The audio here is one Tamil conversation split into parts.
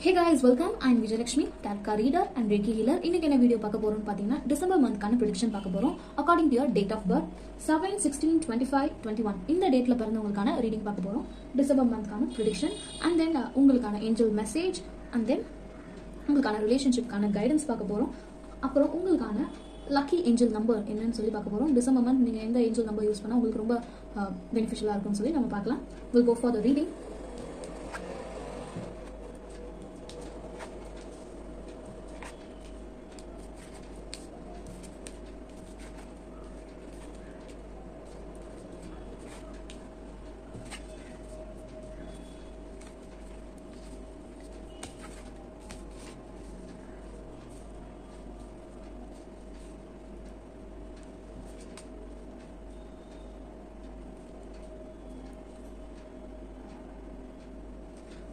Hey guys, welcome. I'm Vijayalakshmi, Tarot reader and Reiki healer. இன்னைக்கு என்ன வீடியோ பார்க்க போறோம்னு பாத்தீங்கன்னா டிசம்பர் மந்த்கான ப்ரெடிக்ஷன் பார்க்க போறோம். According to your date of birth 7, 16, 25, 21 இந்த டேட்ல பிறந்தவங்களுக்கான ரீடிங் பார்க்க போறோம். டிசம்பர் மந்த்கான ப்ரெடிக்ஷன் அண்ட் தென் உங்களுக்கான ஏஞ்சல் மெசேஜ் அண்ட் தென் உங்களுக்கான ரிலேஷன்ஷிப்கான கைடன்ஸ் பார்க்க போறோம். அப்புறம் உங்களுக்கான லக்கி ஏஞ்சல் நம்பர் என்னன்னு சொல்லி பார்க்க போறோம். டிசம்பர் மந்த் நீங்க எந்த ஏஞ்சல் நம்பர் யூஸ் பண்ணா உங்களுக்கு ரொம்ப பெனிஃபிஷியலா இருக்கும்னு சொல்லி நம்ம பார்க்கலாம். We'll go for the reading.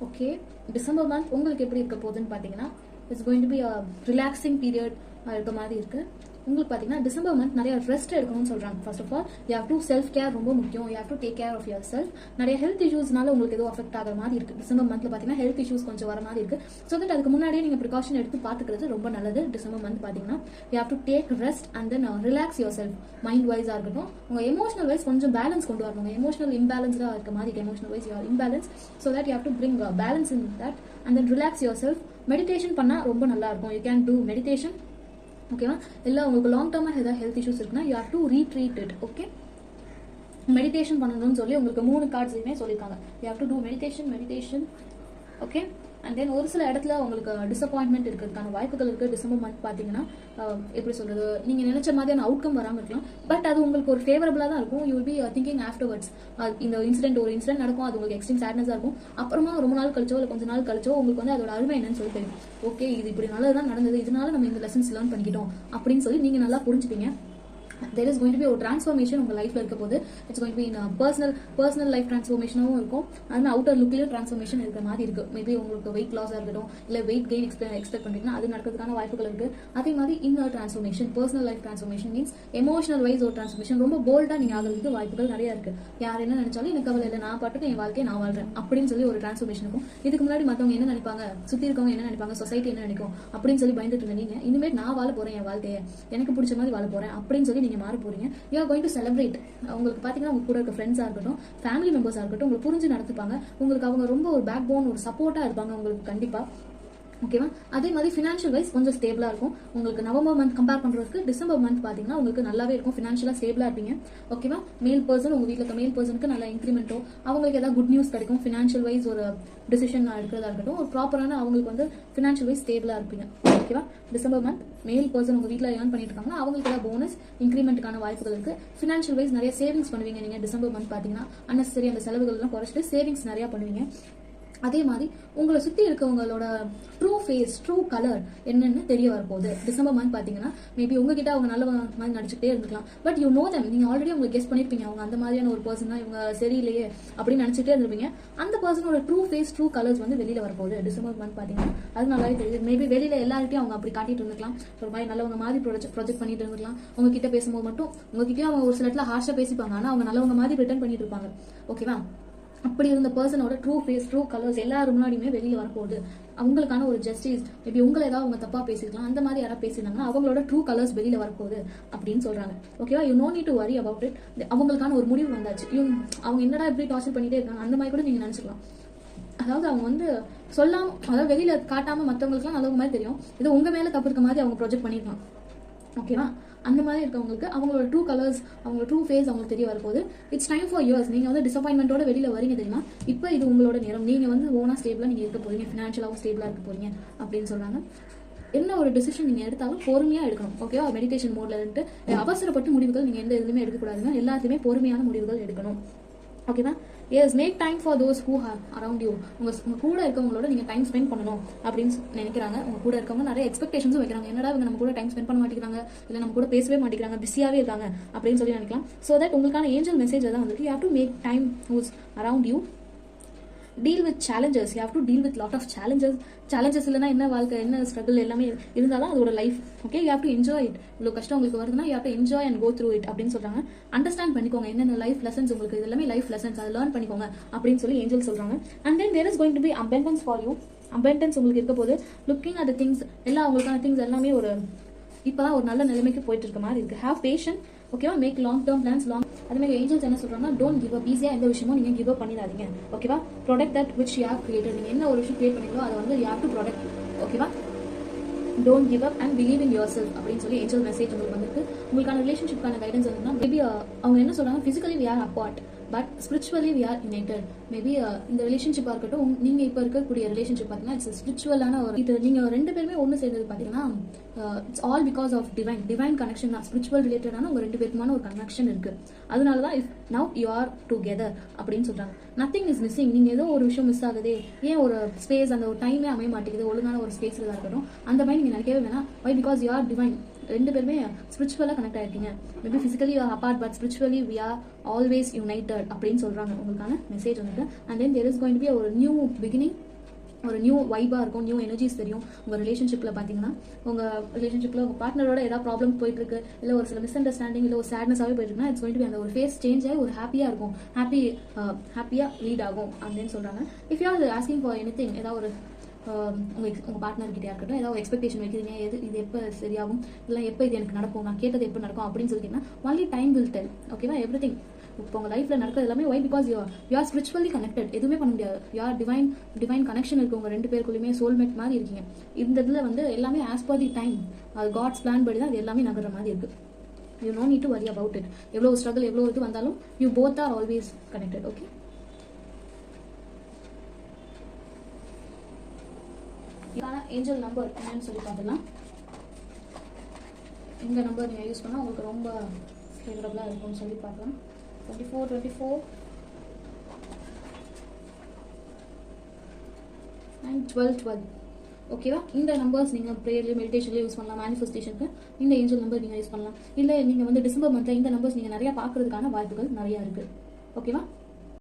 Okay, December month உங்களுக்கு எப்படி இருக்க போகுதுன்னு பார்த்தீங்கன்னா it's going to be a relaxing period இருக்க மாதிரி இருக்கு. உங்களுக்கு பார்த்தீங்கன்னா டிசம்பர் மந்த் நிறைய ரெஸ்ட் எடுக்கணும்னு சொல்றாங்க. First of all you have to self care ரொம்ப முக்கியம். You have to take care of your self. நிறைய ஹெல்த் இஷ்யூஸ்னால உங்களுக்கு ஏதோ அஃபெக்ட் ஆகிற மாதிரி இருக்கு. டிசம்பர் மந்த்ல பார்த்தீங்கன்னா ஹெல்த் இஷ்யூஸ் கொஞ்சம் வர மாதிரி இருக்கு. ஸோ தட் அதுக்கு முன்னாடியே நீங்க ப்ரிகாஷன் எடுத்து பார்த்துக்கிறது ரொம்ப நல்லது. டிசம்பர் மந்த் பார்த்தீங்கன்னா you have to take rest and then relax your self. Mind வைஸா இருக்கட்டும், உங்க எமோஷனல் வைஸ் கொஞ்சம் பேலன்ஸ் கொண்டு வரணும். எமோஷனல் இம்பேலன்ஸ்டா இருக்க மாதிரி emotional wise you are imbalance. So that you have to bring balance in that and then relax your self. Meditation பண்ணா ரொம்ப நல்லா இருக்கும். You can do meditation. ஓகேவா? இல்லை உங்களுக்கு லாங் டர்மாக ஏதாவது ஹெல்த் இஷ்யூஸ் இருக்குன்னா you have to retreat it. Okay, meditation பண்ணணும்னு சொல்லி உங்களுக்கு 3 கார்ட்ஸ்லையுமே சொல்லியிருக்காங்க. You have to do meditation. Okay, and then ஒரு சில இடத்துல உங்களுக்கு டிசப்பாயின்மெண்ட் இருக்கிறதுக்கான வாய்ப்புகள் இருக்குது. டிசம்பர் மந்த் பார்த்தீங்கன்னா எப்படி சொல்றது, நீங்கள் நினைச்ச மாதிரியான அவுட்கம் வராமல் இருக்கலாம். பட் அது உங்களுக்கு ஒரு ஃபேவரபிளாக தான் இருக்கும். You will be thinking afterwards. இந்த ஒரு இன்சிடென்ட் நடக்கும், அது உங்களுக்கு எக்ஸ்ட்ரீம் சேட்னஸாக இருக்கும். அப்புறமா ரொம்ப நாள் கழிச்சோ இல்லை கொஞ்ச நாள் கழிச்சோ உங்களுக்கு வந்து அதோட அருமை என்னன்னு சொல்லி தெரியும். ஓகே, இது இப்படி நல்லதான் நடந்தது, இதனால நம்ம இந்த லெசன்ஸ் லேர்ன் பண்ணிக்கிட்டோம் அப்படின்னு சொல்லி நீங்கள் நல்லா புரிஞ்சுப்பீங்க. there is going to be a transformation உங்க லைஃப்ல இருக்க போது. It's going to be in personal life டிரான்ஸ்ஃபர்மேஷனாகவும் இருக்கும். அதனால அவுட்டர் லுக்லயும் டிரான்ஸ்ஃபர்மேஷன் இருக்கிற மாதிரி இருக்கு. மேபி உங்களுக்கு வெயிட் லாஸா இருக்கட்டும், இல்லை வெயிட் கெயின் எக்ஸ்பெக்ட் பண்றீங்கன்னா அது நடக்கிறதுக்கான வாய்ப்புகள் இருக்கு. அதே மாதிரி இன்னொரு transformation, personal life transformation means emotional wise ஒரு டிரான்ஸ்ஃபர்மேஷன். ரொம்ப போல்டா நீங்க ஆகிறதுக்கு வாய்ப்புகள் நிறைய இருக்கு. யார் என்ன நினைச்சாலும் எனக்கு கவலை இல்லை, நான் பாட்டுக்கு என் வாழ்க்கையை நான் வாழ்றேன் அப்படின்னு சொல்லி ஒரு டிரான்ஸ்ஃபர்மேஷன் இருக்கும். இதுக்கு முன்னாடி மற்றவங்க என்ன நினைப்பாங்க, சுத்தி இருக்கவங்க என்ன நினைப்பாங்க, சொசைட்டி என்ன நினைக்கும் அப்படின்னு சொல்லி பயந்துட்டு இருந்த நீங்க இனிமேல் நான் வாழ போறேன், என் வாழ்க்கையை எனக்கு பிடிச்ச மாதிரி வாழ போறேன் அப்படின்னு சொல்லி நீங்க மாற போறீங்க. You are going to celebrate. உங்களுக்கு பாத்தீங்கன்னா உங்க கூட இருக்க ஃப்ரெண்ட்ஸா இருக்கட்டும், ஃபேமிலி மெம்பர்ஸா இருக்கட்டும், உங்களுக்கு புரிஞ்சு நடத்துப்பாங்க. உங்களுக்கு அவங்க ரொம்ப ஒரு பேக் போன், ஒரு சப்போர்ட்டா இருப்பாங்க உங்களுக்கு கண்டிப்பா. ஓகேவா? அதே மாதிரி ஃபினான்ஷியல் வைஸ் கொஞ்சம் ஸ்டேபிளா இருக்கும். உங்களுக்கு நவம்பர் மந்த் கம்பேர் பண்றதுக்கு டிசம்பர் மந்த் பாத்தீங்கன்னா உங்களுக்கு நல்லாவே இருக்கும். ஃபினான்ஷியலா ஸ்டேபிளா இருப்பீங்க. ஓகேவா? மேல் பர்சன், உங்க வீட்டுல இருக்க மேல் பர்சனுக்கு நல்ல இன்க்ரிமெண்ட்டோ, அவங்களுக்கு ஏதாவது குட் நியூஸ் கிடைக்கும். ஃபினான்ஷியல் வைஸ் ஒரு டிசிஷன் எடுக்கிறதா இருக்கட்டும், ஒரு ப்ராப்பரான அவங்களுக்கு வந்து ஃபினான்ஷியல் வைஸ் ஸ்டேபிளா இருப்பீங்க. ஓகேவா? டிசம்பர் மந்த் மேல் பர்சன் உங்க வீட்டில் ஏர்ன் பண்ணிட்டு இருக்காங்கன்னா அவங்களுக்கு ஏதாவது போனஸ் இன்க்ரிமெண்ட்டுக்கான வாய்ப்புகள் இருக்கு. ஃபினான்ஷியல் வைஸ் நிறைய சேவிங்ஸ் பண்ணுவீங்க நீங்க டிசம்பர் மந்த் பாத்தீங்கன்னா. அன்னெசரி அந்த செலவுகள் எல்லாம் குறைச்சிட்டு சேவிங்ஸ் நிறைய பண்ணுவீங்க. அதே மாதிரி உங்களை சுத்தி இருக்கவங்களோட ட்ரூ ஃபேஸ், ட்ரூ கலர் என்னன்னு தெரிய வரப்போகுது. டிசம்பர் மந்த் பாத்தீங்கன்னா மேபி உங்ககிட்ட அவங்க நல்ல மாதிரி நடிச்சுட்டே இருக்கலாம். பட் யூ நோ தம், நீங்க ஆல்ரெடி உங்களுக்கு கெஸ் பண்ணிருப்பீங்க அவங்க அந்த மாதிரியான ஒரு பர்சன் தான், இவங்க சரியில்லையே அப்படின்னு நினைச்சிட்டே இருந்திருப்பீங்க. அந்த பர்சனோட ட்ரூ ஃபேஸ், ட்ரூ கலர்ஸ் வந்து வெளியில வரப்போகுது டிசம்பர் மந்த் பாத்தீங்கன்னா. அது நல்லாவே தெரியுது. மேபி வெளியில எல்லார்கிட்டையும் அவங்க அப்படி காட்டிட்டு இருந்திருக்கலாம், ஒரு மாதிரி நல்லவங்க மாதிரி ப்ரொஜெக்ட் பண்ணிட்டு இருந்திருக்கலாம். உங்ககிட்ட பேசும்போது மட்டும் உங்ககிட்டயும் அவங்க ஒரு சில இடத்துல ஹார்ஷா பேசிப்பாங்க, ஆனா அவங்க நல்லவங்க மாதிரி ரிட்டர்ன் பண்ணிட்டு இருப்பாங்க. ஓகேவா? அப்படி இருந்த பர்சனோட ட்ரூ ஃபேஸ், ட்ரூ கலர்ஸ் எல்லாரும் முன்னாடியுமே வெளியில வரப்போகுது. அவங்களுக்கான ஒரு ஜஸ்டிஸ், மேபி உங்களை ஏதாவது அவங்க தப்பா பேசிருக்கலாம், அந்த மாதிரி யாராவது பேசியிருந்தாங்கன்னா அவங்களோட ட்ரூ கலர்ஸ் வெளியில வரப்போகுது அப்படின்னு சொல்றாங்க. ஓகேவா? You no need to worry about it. அவங்களுக்கான ஒரு முடிவு வந்தாச்சு. அவங்க என்னடா இப்படி டார்ச்சர் பண்ணிட்டே இருக்காங்க அந்த மாதிரி கூட நீங்க நினைச்சுக்கலாம். அதாவது அவங்க வந்து சொல்லாம, அதாவது வெளியில காட்டாம மற்றவங்களுக்குலாம் நல்லவங்க மாதிரி தெரியும், இது உங்க மேல தப்பு இருக்க மாதிரி அவங்க ப்ரொஜெக்ட் பண்ணிருக்காங்க. ஓகேவா? அந்த மாதிரி இருக்கவங்களுக்கு அவங்களோட ட்ரூ கலர்ஸ், அவங்களோட ட்ரூ ஃபேஸ் அவங்களுக்கு தெரிய வரப்போகுது. It's time for yours. நீங்க வந்து டிசப்பாயின்மெண்டோட வெளியில வரீங்க தெரியுமா? இப்போ இது உங்களோட நேரம். நீங்க வந்து ஓனா ஸ்டேபிளா நீங்க இருக்க போறீங்க, ஃபினான்ஷியலாவும் ஸ்டேபிளா இருக்க போறீங்க அப்படின்னு சொல்றாங்க. என்ன ஒரு டிசிஷன் நீங்க எடுத்தாலும் பொறுமையா எடுக்கணும். ஓகேவா? மெடிடேஷன் மோட்ல இருந்து அவசரப்பட்டு முடிவுகள் நீங்க எந்த இதுலையுமே எடுக்கக்கூடாதுங்க. எல்லாத்தையுமே பொறுமையான முடிவுகள் எடுக்கணும். ஓகேவா? Yes, make time for those who are around you. உங்க கூட இருக்கவங்களோட நீங்க டைம் ஸ்பெண்ட் பண்ணணும் அப்படின்னு நினைக்கிறாங்க. உங்க கூட இருக்கவங்க நிறைய எக்ஸ்பெக்டேஷன்ஸும் வைக்கிறாங்க. என்னடா இவங்க நம்ம கூட டைம் ஸ்பெண்ட் பண்ண மாட்டேங்கிறாங்க, இல்லை நம்ம கூட பேசவே மாட்டேங்கிறாங்க, பிஸியாவே இருக்காங்க அப்படின்னு சொல்லி நினைக்கலாம். ஸோ தட் உங்களுக்கான ஏஞ்சல் மெசேஜ் தான் வந்துருக்கு. You have to make time who's around you. deal with challenges. You have to deal with lot of challenges இல்லைன்னா என்ன வாழ்க்கை, என்ன ஸ்ட்ரகிள் எல்லாமே இருந்தாலும் அதோட life. Okay, you have to enjoy it. இவ்வளோ கஷ்டம் உங்களுக்கு வருதுன்னா you have to enjoy and go through it அப்படின்னு சொல்றாங்க. அண்டர்ஸ்டாண்ட் பண்ணிக்கோங்க என்னென்ன லைஃப் லெசன்ஸ் உங்களுக்கு, இது எல்லாமே லைஃப் லெசன்ஸ், அதை லேர்ன் பண்ணிக்கோங்க அப்படின்னு சொல்லி ஏஞ்சல் சொல்றாங்க. And then there is going to be abundance for you. Abundance உங்களுக்கு இருக்க போது. லுக்கிங் அட் திங்ஸ் எல்லாம் உங்களுக்கான திங்ஸ் எல்லாமே ஒரு இப்பதான் ஒரு நல்ல நிலைமைக்கு போயிட்டு இருக்க மாதிரி இருக்கு. ஹேவ் பேஷன், ஓகேவா? Make long term plans. அதே மாதிரி ஏஞ்சல்ஸ் என்ன சொல்றாங்கன்னா, டோன்ட் கிவ் அப். ஈஸியா எந்த விஷயமும் நீங்க கிவ் அப் பண்ணிடாதீங்க, ஓகேவா? Protect that which you have created. நீங்க என்ன ஒரு விஷயம் கிரியேட் பண்ணீங்களோ அதை வந்து யூ ஹேவ் டு ப்ரொடக்ட், ஓகேவா? Don't give up and believe in your self அப்படின்னு சொல்லி ஏஞ்சல் மெசேஜ் உங்களுக்கு வந்துருக்கு. உங்களுக்கான ரிலேஷன்ஷிப்கான கைடன்ஸ் வந்து மேபி அவங்க என்ன சொல்றாங்க, physically we are apart but spiritually we are united. Maybe இந்த ரிலேஷன்ஷிப்பாக இருக்கட்டும், நீங்க இப்போ இருக்கக்கூடிய ரிலேஷன்ஷிப் பார்த்தீங்கன்னா இட்ஸ் ஸ்பிரிச்சுவலான ஒரு இது. நீங்க ரெண்டு பேருமே ஒன்று சேர்ந்தது பார்த்தீங்கன்னா it's all because of divine connection தான். ஸ்பிரிச்சுவல் ரிலேட்டடான உங்க ரெண்டு பேருக்குமான ஒரு கனெக்ஷன் இருக்கு. அதனால தான் if now you are together அப்படின்னு சொல்றாங்க. Nothing is missing. நீங்க ஏதோ ஒரு விஷயம் மிஸ் ஆகுதே, ஏன் ஒரு ஸ்பேஸ் அந்த ஒரு டைமே அமைய மாட்டேங்குது, ஒழுங்கான ஒரு ஸ்பேஸ்ல தான் இருக்கட்டும், அந்த மாதிரி நீங்க நினைக்கவே வேணாம். Why because you are divine. ரெண்டு பேருமே ஸ்பிரிச்சுவலாக கனெக்ட் ஆயிருக்கீங்க. Maybe physically apart but spiritually we are always united அப்படின்னு சொல்றாங்க. உங்களுக்கான மெசேஜ் வந்துட்டு. And then there is going to be ஒரு நியூ பிகினிங், ஒரு நியூ வைபாக இருக்கும், நியூ எனர்ஜிஸ் தெரியும் உங்கள் ரிலேஷன்ஷிப்பில். பார்த்தீங்கன்னா உங்கள் ரிலேஷன்ஷிப்பில் உங்கள் பார்ட்னரோட ஏதாவது ப்ராப்ளம் போயிட்டு இருக்கு, இல்லை ஒரு சில மிஸ் அண்டர்ஸ்டாண்டிங், இல்லை ஒரு சேட்னஸாகவே போயிட்டு இருக்குன்னா இட்ஸ் கோயிங் டு பி அந்த ஒரு ஃபேஸ் சேஞ்ச் ஆகி ஒரு ஹாப்பியாக இருக்கும், ஹாப்பியாக லீட் ஆகும் அப்படின்னு சொல்கிறாங்க. If you are asking for any thing, ஏதாவது ஒரு உங்கள் பார்ட்னர்கிட்டே இருக்கட்டும், ஏதாவது எக்ஸ்பெக்டேஷன் வைக்கிறீங்க, இது எப்போ சரியாகும், இல்லை எப்போ இது எனக்கு நடக்கும், நான் கேட்டது எப்போ நடக்கும் அப்படின்னு சொல்லிட்டீங்கன்னா ஒன்லி டைம் வில் டெல், ஓகேவா? எவ்ரி திங் இப்போ உங்கள் லைஃப்பில் நடக்கிறது எல்லாமே why because you are spiritually connected. எதுவுமே பண்ண முடியாது. யூ ஆர் டிவைன் கனெக்ஷன் இருக்கு உங்கள் ரெண்டு பேருக்குள்ளேயுமே, சோல்மேட் மாதிரி இருக்கீங்க. இந்த இதில் வந்து எல்லாமே ஆஸ் பர் தி டைம், அது காட்ஸ் பிளான் படி தான் அது எல்லாமே நகர்ற மாதிரி இருக்கு. You no need to worry about it. எவ்வளோ ஸ்ட்ரகிள் எவ்வளோ இது வந்தாலும் you both are always connected, okay? இதுக்கான ஏஞ்சல் நம்பர் என்னன்னு சொல்லி பார்த்துக்கலாம். இந்த நம்பர் நீங்கள் யூஸ் பண்ணால் உங்களுக்கு ரொம்ப ஃபேவரபுளாக இருக்கும்னு சொல்லி பார்க்கலாம். 24 and 12. ஓகேவா? இந்த நம்பர்ஸ் நீங்கள் ப்ரேயர்லேயும் மெடிடேஷன்லேயும் யூஸ் பண்ணலாம். மேனிஃபெஸ்டேஷனுக்கு இந்த ஏஞ்சல் நம்பர் நீங்கள் யூஸ் பண்ணலாம். இல்லை நீங்கள் வந்து டிசம்பர் மந்த்தில் இந்த நம்பர்ஸ் நீங்கள் நிறையா பார்க்கறதுக்கான வாய்ப்புகள் நிறையா இருக்குது, ஓகேவா?